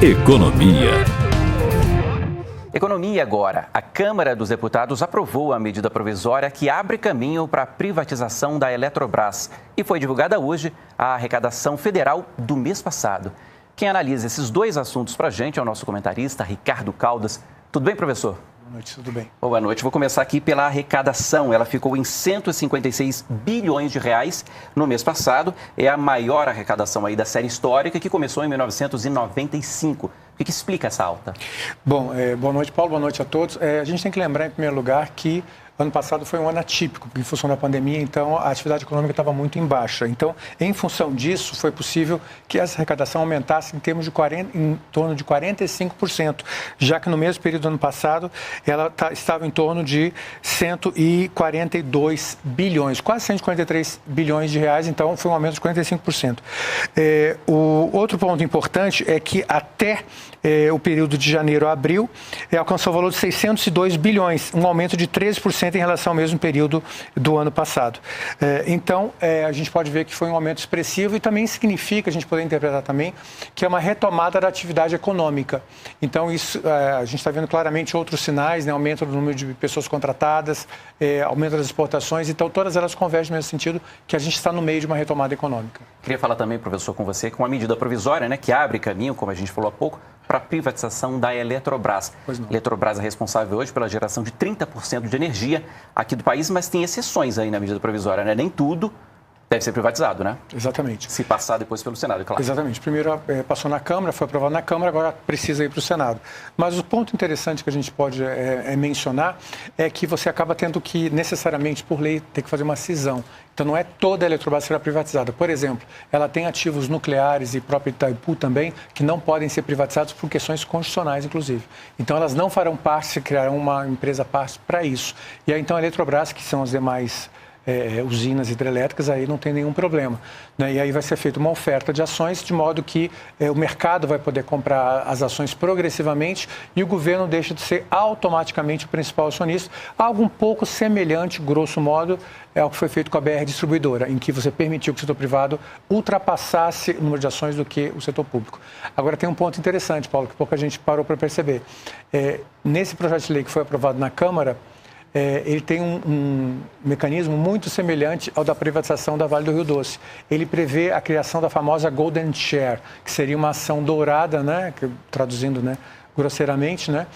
Economia. Economia agora. A Câmara dos Deputados aprovou a medida provisória que abre caminho para a privatização da Eletrobras. E foi divulgada hoje a arrecadação federal do mês passado. Quem analisa esses dois assuntos para a gente é o nosso comentarista Ricardo Caldas. Tudo bem, professor? Boa noite, tudo bem. Boa noite. Vou começar aqui pela arrecadação. Ela ficou em 156 bilhões de reais no mês passado. É a maior arrecadação aí da série histórica, que começou em 1995. O que explica essa alta? Bom, boa noite, Paulo. Boa noite a todos. A gente tem que lembrar, em primeiro lugar, que ano passado foi um ano atípico, porque em função da pandemia, então, a atividade econômica estava muito em baixa. Então, em função disso, foi possível que essa arrecadação aumentasse em torno de 45%, já que no mesmo período do ano passado, ela estava em torno de 142 bilhões, quase 143 bilhões de reais, então foi um aumento de 45%. O outro ponto importante é que até o período de janeiro a abril, alcançou o valor de 602 bilhões, um aumento de 13% em relação ao mesmo período do ano passado. Então, a gente pode ver que foi um aumento expressivo e também significa, a gente poder interpretar também, que é uma retomada da atividade econômica. Então, isso, a gente está vendo claramente outros sinais, né? Aumento do número de pessoas contratadas, aumento das exportações, então todas elas convergem no mesmo sentido que a gente está no meio de uma retomada econômica. Queria falar também, professor, com você, com uma medida provisória, né, que abre caminho, como a gente falou há pouco, para a privatização da Eletrobras. A Eletrobras é responsável hoje pela geração de 30% de energia aqui do país, mas tem exceções aí na medida provisória, né? Nem tudo deve ser privatizado, né? Exatamente. Se passar depois pelo Senado, claro. Exatamente. Primeiro passou na Câmara, foi aprovado na Câmara, agora precisa ir para o Senado. Mas o ponto interessante que a gente pode mencionar é que você acaba tendo que, necessariamente, por lei, ter que fazer uma cisão. Então, não é toda a Eletrobras que será privatizada. Por exemplo, ela tem ativos nucleares e próprio Itaipu também, que não podem ser privatizados por questões constitucionais, inclusive. Então, elas não farão parte, se criarão uma empresa parte para isso. E aí, então, a Eletrobras, que são as demais usinas hidrelétricas, aí não tem nenhum problema, né? E aí vai ser feita uma oferta de ações, de modo que o mercado vai poder comprar as ações progressivamente e o governo deixa de ser automaticamente o principal acionista, algo um pouco semelhante, grosso modo, ao que foi feito com a BR Distribuidora, em que você permitiu que o setor privado ultrapassasse o número de ações do que o setor público. Agora, tem um ponto interessante, Paulo, que pouca gente parou para perceber. Nesse projeto de lei que foi aprovado na Câmara, ele tem um mecanismo muito semelhante ao da privatização da Vale do Rio Doce. Ele prevê a criação da famosa Golden Share, que seria uma ação dourada, né, traduzindo, né, grosseiramente, né,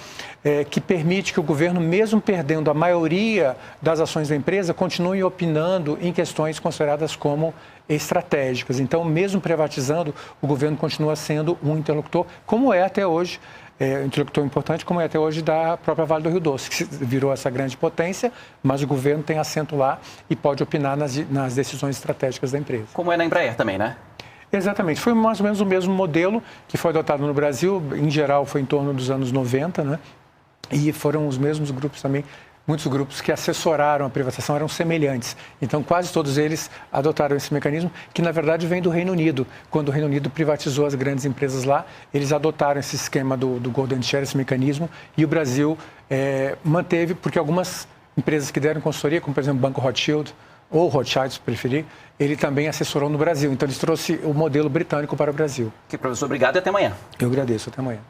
que permite que o governo, mesmo perdendo a maioria das ações da empresa, continue opinando em questões consideradas como estratégicas. Então, mesmo privatizando, o governo continua sendo um interlocutor, como é até hoje, um interlocutor importante, como é até hoje da própria Vale do Rio Doce, que virou essa grande potência, mas o governo tem assento lá e pode opinar nas decisões estratégicas da empresa. Como é na Embraer também, né? Exatamente. Foi mais ou menos o mesmo modelo que foi adotado no Brasil, em geral foi em torno dos anos 90, né? E foram os mesmos grupos também, muitos grupos que assessoraram a privatização eram semelhantes. Então, quase todos eles adotaram esse mecanismo, que na verdade vem do Reino Unido. Quando o Reino Unido privatizou as grandes empresas lá, eles adotaram esse esquema do Golden Share, esse mecanismo, e o Brasil manteve, porque algumas empresas que deram consultoria, como por exemplo o Banco Rothschild, ou Rothschild, se preferir, ele também assessorou no Brasil. Então, eles trouxeram o modelo britânico para o Brasil. Professor, obrigado e até amanhã. Eu agradeço, até amanhã.